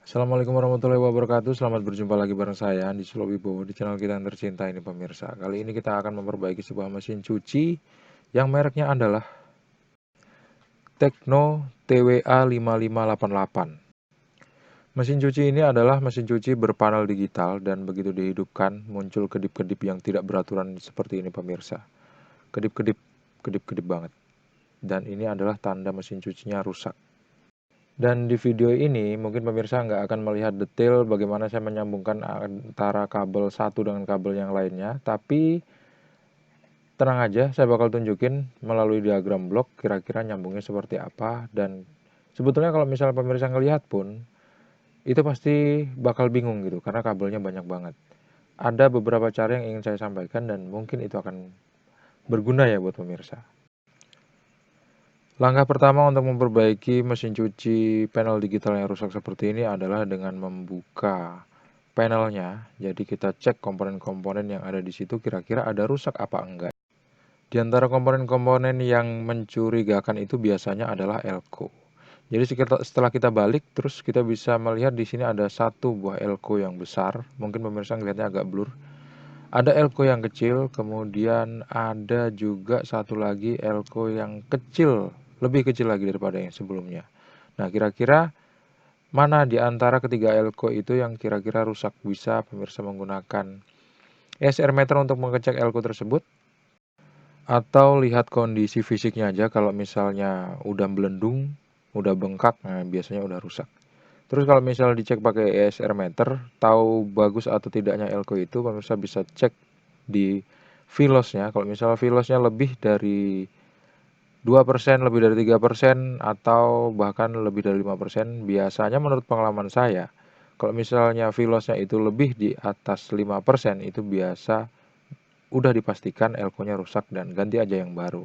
Assalamualaikum warahmatullahi wabarakatuh. Selamat berjumpa lagi bareng saya Andi Sulowibowo di channel kita yang tercinta ini pemirsa. Kali ini kita akan memperbaiki sebuah mesin cuci yang mereknya adalah Tecno TWA 5588. Mesin cuci ini adalah mesin cuci berpanel digital dan begitu dihidupkan muncul kedip-kedip yang tidak beraturan seperti ini pemirsa. Kedip-kedip, kedip-kedip banget. Dan ini adalah tanda mesin cucinya rusak. Dan di video ini mungkin pemirsa nggak akan melihat detail bagaimana saya menyambungkan antara kabel satu dengan kabel yang lainnya. Tapi tenang aja, saya bakal tunjukin melalui diagram blok kira-kira nyambungnya seperti apa. Dan sebetulnya kalau misalnya pemirsa ngelihat pun, itu pasti bakal bingung gitu karena kabelnya banyak banget. Ada beberapa cara yang ingin saya sampaikan dan mungkin itu akan berguna ya buat pemirsa. Langkah pertama untuk memperbaiki mesin cuci panel digital yang rusak seperti ini adalah dengan membuka panelnya. Jadi kita cek komponen-komponen yang ada di situ kira-kira ada rusak apa enggak. Di antara komponen-komponen yang mencurigakan itu biasanya adalah elko. Jadi setelah kita balik terus kita bisa melihat di sini ada satu buah elko yang besar. Mungkin pemirsa ngelihatnya agak blur. Ada elko yang kecil, kemudian ada juga satu lagi elko yang kecil, lebih kecil lagi daripada yang sebelumnya. Nah, kira-kira mana di antara ketiga elko itu yang kira-kira rusak? Bisa pemirsa menggunakan ESR meter untuk mengecek elko tersebut, atau lihat kondisi fisiknya aja. Kalau misalnya udah belendung, udah bengkak, nah biasanya udah rusak. Terus kalau misalnya dicek pakai ESR meter, tahu bagus atau tidaknya elko itu, pemirsa bisa cek di filosnya. Kalau misalnya filosnya lebih dari 2%, lebih dari 3%, atau bahkan lebih dari 5%, biasanya menurut pengalaman saya, kalau misalnya filosnya itu lebih di atas 5%, itu biasa udah dipastikan elko-nya rusak dan ganti aja yang baru.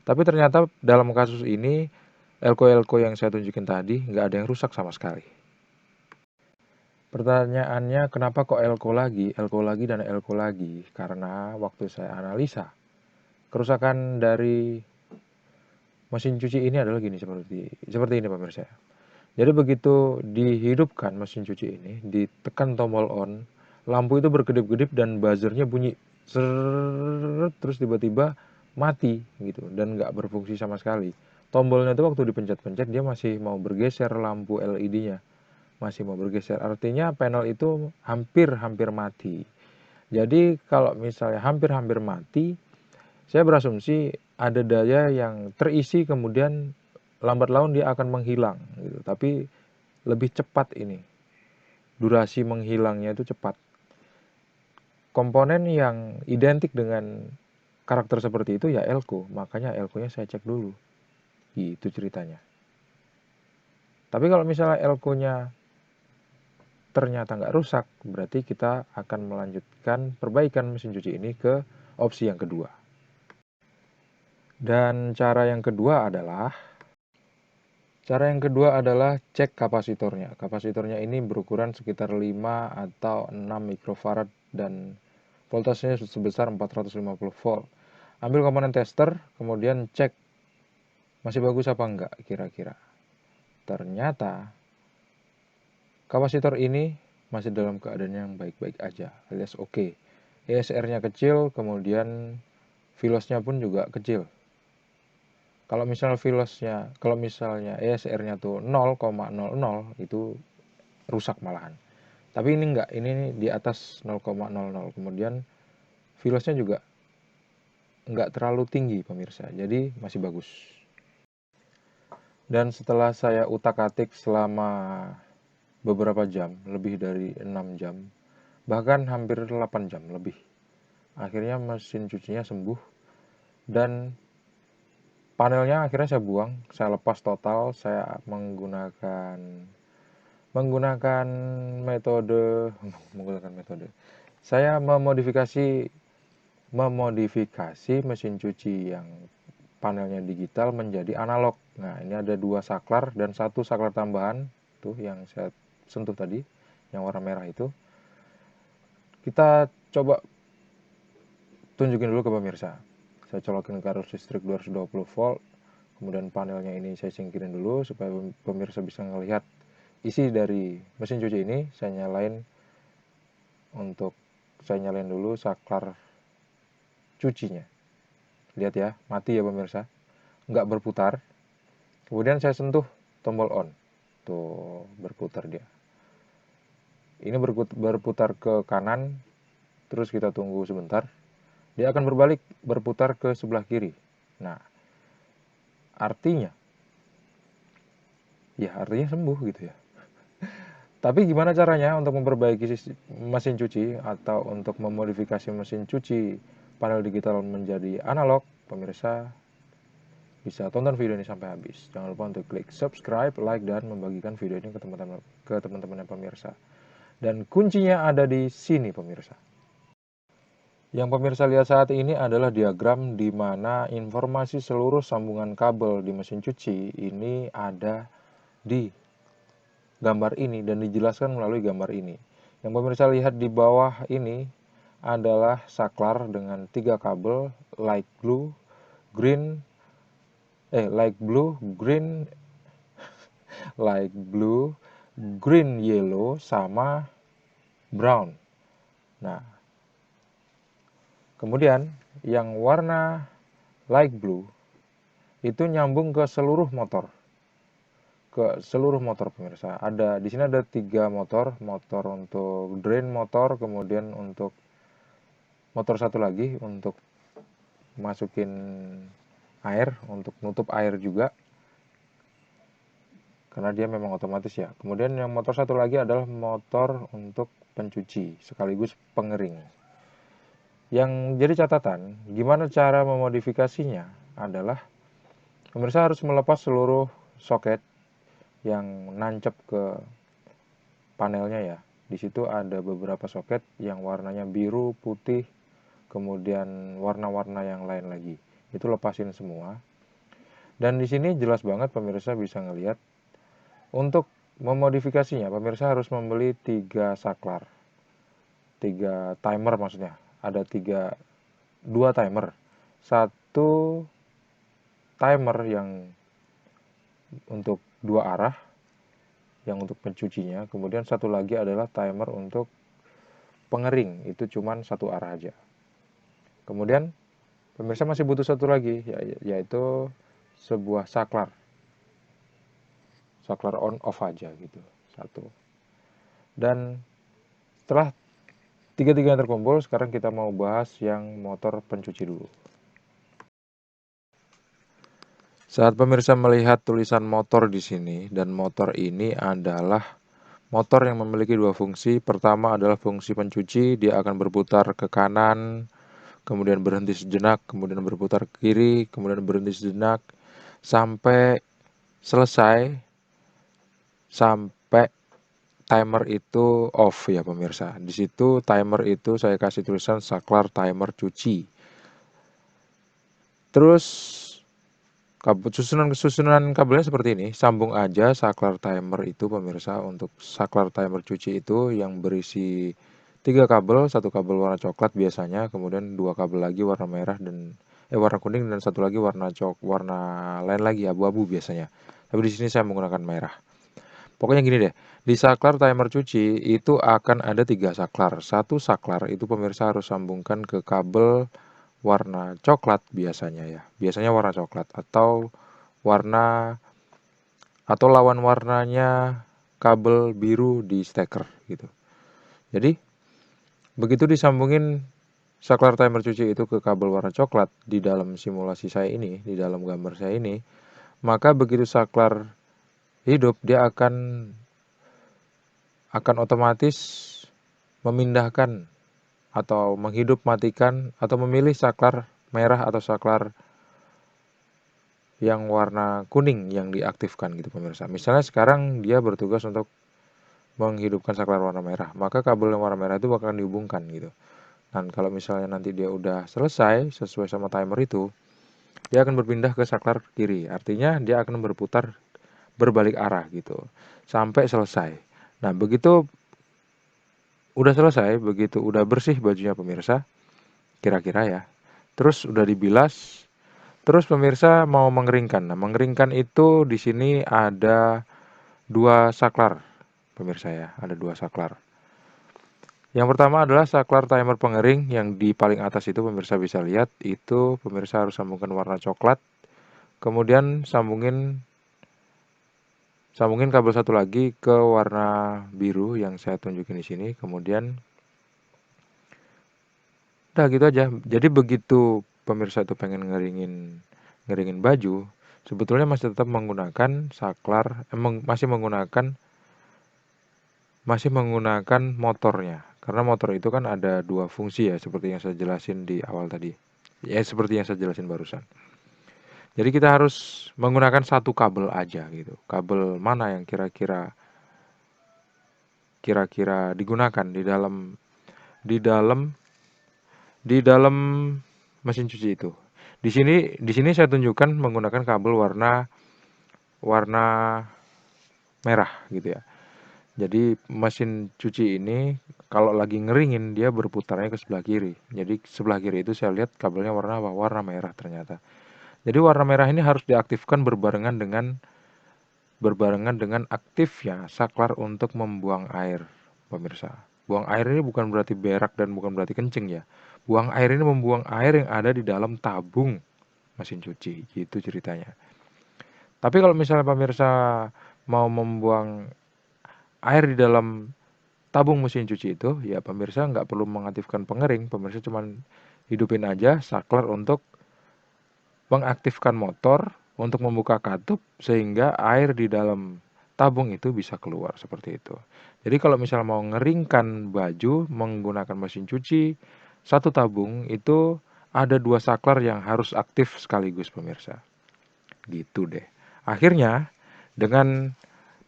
Tapi ternyata dalam kasus ini, elko-elko yang saya tunjukin tadi, nggak ada yang rusak sama sekali. Pertanyaannya, kenapa kok elko lagi, dan elko lagi? Karena waktu saya analisa, kerusakan dari mesin cuci ini adalah gini, seperti ini pemirsa. Jadi begitu dihidupkan mesin cuci ini, ditekan tombol on, lampu itu berkedip-kedip dan buzzernya bunyi seret, terus tiba-tiba mati gitu dan nggak berfungsi sama sekali. Tombolnya itu waktu dipencet-pencet dia masih mau bergeser, lampu LED-nya masih mau bergeser. Artinya panel itu hampir-hampir mati. Jadi kalau misalnya hampir-hampir mati, saya berasumsi ada daya yang terisi kemudian lambat laun dia akan menghilang gitu. Tapi lebih cepat ini. Durasi menghilangnya itu cepat. Komponen yang identik dengan karakter seperti itu ya elko, makanya elko-nya saya cek dulu. Gitu ceritanya. Tapi kalau misalnya elko-nya ternyata nggak rusak, berarti kita akan melanjutkan perbaikan mesin cuci ini ke opsi yang kedua. Dan cara yang kedua adalah cek kapasitornya. Kapasitornya ini berukuran sekitar 5 atau 6 mikrofarad dan voltasenya sebesar 450 volt. Ambil komponen tester, kemudian cek masih bagus apa enggak kira-kira. Ternyata kapasitor ini masih dalam keadaan yang baik-baik aja, alias oke. ESR-nya kecil, kemudian filosnya pun juga kecil. Kalau misalnya ESR-nya tuh 0,00 itu rusak malahan. Tapi ini enggak, ini di atas 0,00. Kemudian filosnya juga enggak terlalu tinggi pemirsa, jadi masih bagus. Dan setelah saya utak-atik selama beberapa jam, lebih dari 6 jam, bahkan hampir 8 jam lebih, akhirnya mesin cucinya sembuh dan panelnya akhirnya saya buang, saya lepas total. Saya menggunakan metode saya memodifikasi mesin cuci yang panelnya digital menjadi analog. Nah, ini ada 2 saklar dan 1 saklar tambahan tuh yang saya sentuh tadi, yang warna merah itu. Kita coba tunjukin dulu ke pemirsa. Saya colokin ke arus listrik 220 volt. Kemudian panelnya ini saya singkirin dulu supaya pemirsa bisa ngelihat isi dari mesin cuci ini saya nyalain dulu saklar cucinya. Lihat ya, mati ya pemirsa, nggak berputar. Kemudian saya sentuh tombol on, tuh berputar dia. Ini berputar ke kanan, terus kita tunggu sebentar. Dia akan berbalik, berputar ke sebelah kiri. Nah, artinya sembuh gitu ya. Tapi gimana caranya untuk memperbaiki mesin cuci atau untuk memodifikasi mesin cuci panel digital menjadi analog? Pemirsa bisa tonton video ini sampai habis. Jangan lupa untuk klik subscribe, like, dan membagikan video ini ke teman-teman pemirsa. Dan kuncinya ada di sini pemirsa. Yang pemirsa lihat saat ini adalah diagram di mana informasi seluruh sambungan kabel di mesin cuci ini ada di gambar ini dan dijelaskan melalui gambar ini. Yang pemirsa lihat di bawah ini adalah saklar dengan 3 kabel light blue, green, yellow, sama brown. Nah, kemudian yang warna light blue itu nyambung ke seluruh motor. Pemirsa. Di sini ada 3 motor untuk drain motor, kemudian untuk motor satu lagi untuk masukin air, untuk nutup air juga. Karena dia memang otomatis ya. Kemudian yang motor satu lagi adalah motor untuk pencuci sekaligus pengering. Yang jadi catatan, gimana cara memodifikasinya adalah pemirsa harus melepas seluruh soket yang nancep ke panelnya ya. Di situ ada beberapa soket yang warnanya biru, putih, kemudian warna-warna yang lain lagi. Itu lepasin semua. Dan di sini jelas banget pemirsa bisa ngelihat untuk memodifikasinya pemirsa harus membeli 3 saklar. 3 timer maksudnya. Ada 2 timer. 1 timer yang untuk 2 arah, yang untuk pencucinya. Kemudian satu lagi adalah timer untuk pengering, itu cuman 1 arah aja. Kemudian pemirsa masih butuh satu lagi, yaitu sebuah saklar on off aja gitu, 1. Dan setelah 3-tiganya terkumpul, sekarang kita mau bahas yang motor pencuci dulu. Saat pemirsa melihat tulisan motor di sini, dan motor ini adalah motor yang memiliki 2 fungsi. Pertama adalah fungsi pencuci, dia akan berputar ke kanan, kemudian berhenti sejenak, kemudian berputar ke kiri, kemudian berhenti sejenak, sampai selesai, sampai timer itu off ya pemirsa. Di situ timer itu saya kasih tulisan saklar timer cuci. Terus susunan kabelnya seperti ini. Sambung aja saklar timer itu pemirsa. Untuk saklar timer cuci itu yang berisi 3 kabel, 1 kabel warna coklat biasanya, kemudian 2 kabel lagi warna merah dan warna kuning, dan 1 lagi warna lain lagi abu-abu biasanya. Tapi di sini saya menggunakan merah. Pokoknya gini deh, di saklar timer cuci itu akan ada 3 saklar. 1 saklar itu pemirsa harus sambungkan ke kabel warna coklat biasanya ya. Biasanya warna coklat atau lawan warnanya kabel biru di steker gitu. Jadi begitu disambungin saklar timer cuci itu ke kabel warna coklat di dalam simulasi saya ini, di dalam gambar saya ini, maka begitu saklar hidup dia akan otomatis memindahkan atau menghidup matikan atau memilih saklar merah atau saklar yang warna kuning yang diaktifkan gitu pemirsa. Misalnya sekarang dia bertugas untuk menghidupkan saklar warna merah, maka kabel yang warna merah itu bakalan dihubungkan gitu. Dan kalau misalnya nanti dia udah selesai sesuai sama timer itu, dia akan berpindah ke saklar kiri. Artinya dia akan berputar berbalik arah gitu sampai selesai. Nah, begitu udah selesai, begitu udah bersih bajunya pemirsa, kira-kira ya. Terus udah dibilas, terus pemirsa mau mengeringkan. Nah, mengeringkan itu di sini ada 2 saklar. pemirsa ya, ada 2 saklar. Yang pertama adalah saklar timer pengering yang di paling atas itu pemirsa bisa lihat, itu pemirsa harus sambungkan warna coklat, kemudian sambungin kabel satu lagi ke warna biru yang saya tunjukin di sini, kemudian udah gitu aja. Jadi begitu pemirsa itu pengen ngeringin baju, sebetulnya masih tetap menggunakan saklar, masih menggunakan motornya. Karena motor itu kan ada 2 fungsi ya, seperti yang saya jelasin di awal tadi. Ya seperti yang saya jelasin barusan. Jadi kita harus menggunakan satu kabel aja gitu. Kabel mana yang kira-kira digunakan di dalam di dalam mesin cuci itu. Di sini saya tunjukkan menggunakan kabel warna warna merah gitu ya. Jadi mesin cuci ini kalau lagi ngeringin dia berputarnya ke sebelah kiri. Jadi sebelah kiri itu saya lihat kabelnya warna apa? Warna merah ternyata. Jadi warna merah ini harus diaktifkan berbarengan dengan aktifnya saklar untuk membuang air, pemirsa. Buang air ini bukan berarti berak dan bukan berarti kencing ya. Buang air ini membuang air yang ada di dalam tabung mesin cuci, gitu ceritanya. Tapi kalau misalnya pemirsa mau membuang air di dalam tabung mesin cuci itu, ya pemirsa nggak perlu mengaktifkan pengering, pemirsa cuman hidupin aja saklar untuk mengaktifkan motor untuk membuka katup sehingga air di dalam tabung itu bisa keluar seperti itu. Jadi kalau misalnya mau ngeringkan baju menggunakan mesin cuci, satu tabung itu ada 2 saklar yang harus aktif sekaligus pemirsa. Gitu deh. Akhirnya dengan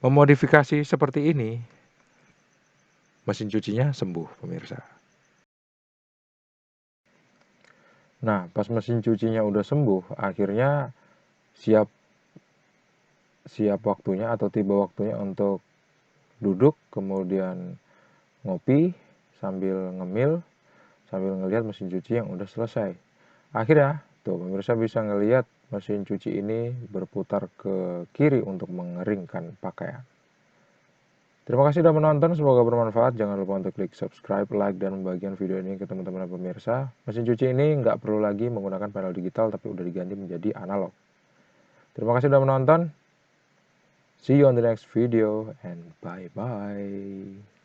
memodifikasi seperti ini, mesin cucinya sembuh pemirsa. Nah, pas mesin cucinya udah sembuh, akhirnya siap siap waktunya atau tiba waktunya untuk duduk, kemudian ngopi, sambil ngemil, sambil ngelihat mesin cuci yang udah selesai. Akhirnya, tuh pemirsa bisa ngelihat mesin cuci ini berputar ke kiri untuk mengeringkan pakaian. Terima kasih sudah menonton, semoga bermanfaat. Jangan lupa untuk klik subscribe, like, dan membagikan video ini ke teman-teman pemirsa. Mesin cuci ini nggak perlu lagi menggunakan panel digital, tapi udah diganti menjadi analog. Terima kasih sudah menonton. See you on the next video and bye-bye.